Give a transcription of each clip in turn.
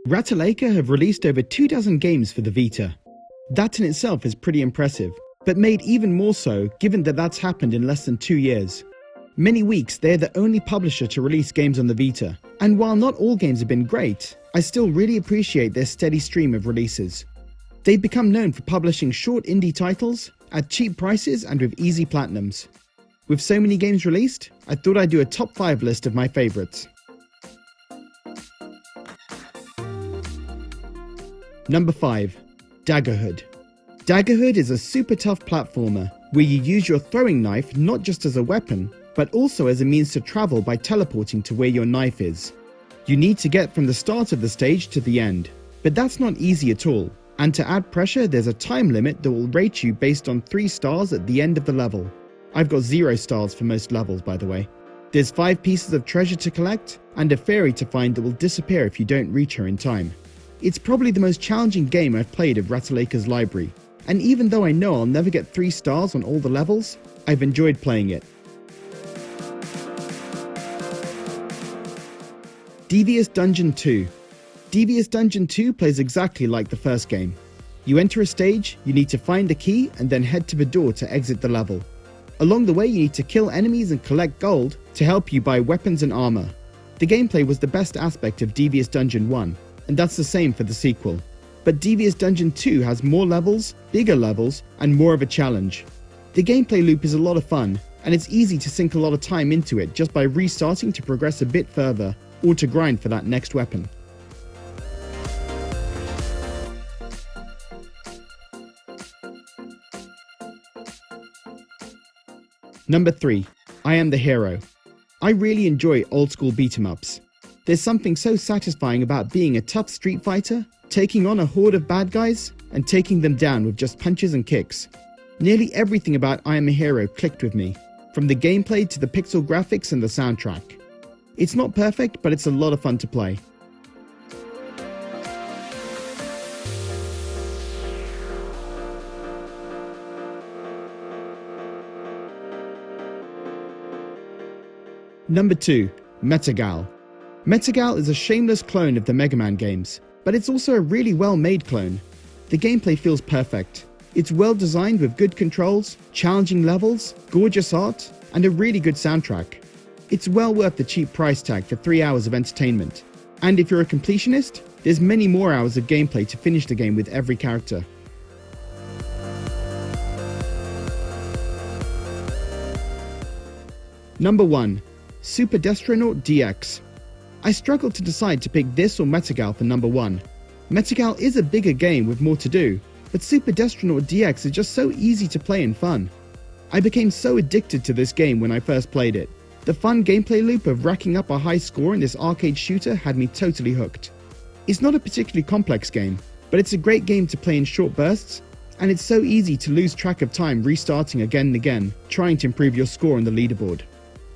Ratalaika have released over 2 dozen games for the Vita. That in itself is pretty impressive, but made even more so given that that's happened in less than 2 years. Many weeks they're the only publisher to release games on the Vita, and while not all games have been great, I still really appreciate their steady stream of releases. They've become known for publishing short indie titles at cheap prices and with easy platinums. With so many games released, I thought I'd do a top 5 list of my favourites. Number 5. Dagger Hood. Dagger Hood is a super tough platformer where you use your throwing knife not just as a weapon, but also as a means to travel by teleporting to where your knife is. You need to get from the start of the stage to the end, but that's not easy at all, and to add pressure there's a time limit that will rate you based on 3 stars at the end of the level. I've got 0 stars for most levels, by the way. There's 5 pieces of treasure to collect, and a fairy to find that will disappear if you don't reach her in time. It's probably the most challenging game I've played of Ratalaika's library, and even though I know I'll never get 3 stars on all the levels, I've enjoyed playing it. Devious Dungeon 2. Devious Dungeon 2 plays exactly like the first game. You enter a stage, you need to find a key and then head to the door to exit the level. Along the way you need to kill enemies and collect gold to help you buy weapons and armor. The gameplay was the best aspect of Devious Dungeon 1, and that's the same for the sequel. But Devious Dungeon 2 has more levels, bigger levels, and more of a challenge. The gameplay loop is a lot of fun, and it's easy to sink a lot of time into it just by restarting to progress a bit further, or to grind for that next weapon. Number 3. I Am the Hero. I really enjoy old school beat 'em ups. There's something so satisfying about being a tough street fighter, taking on a horde of bad guys, and taking them down with just punches and kicks. Nearly everything about I Am a Hero clicked with me, from the gameplay to the pixel graphics and the soundtrack. It's not perfect, but it's a lot of fun to play. Number 2. MettaGal. MettaGal is a shameless clone of the Mega Man games, but it's also a really well-made clone. The gameplay feels perfect. It's well designed with good controls, challenging levels, gorgeous art, and a really good soundtrack. It's well worth the cheap price tag for 3 hours of entertainment. And if you're a completionist, there's many more hours of gameplay to finish the game with every character. Number 1. Super Destron DX. I struggled to decide to pick this or MettaGal for number 1. MettaGal is a bigger game with more to do, but Super Destron DX is just so easy to play and fun. I became so addicted to this game when I first played it. The fun gameplay loop of racking up a high score in this arcade shooter had me totally hooked. It's not a particularly complex game, but it's a great game to play in short bursts, and it's so easy to lose track of time restarting again and again, trying to improve your score on the leaderboard.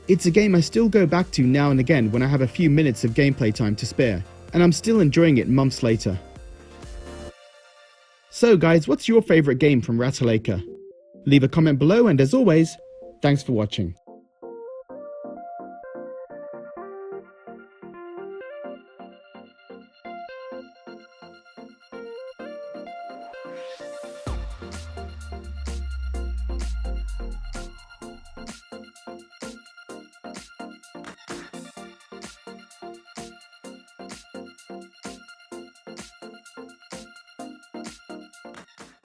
It's a game I still go back to now and again when I have a few minutes of gameplay time to spare, and I'm still enjoying it months later. So guys, what's your favourite game from Ratalaika? Leave a comment below, and as always, thanks for watching.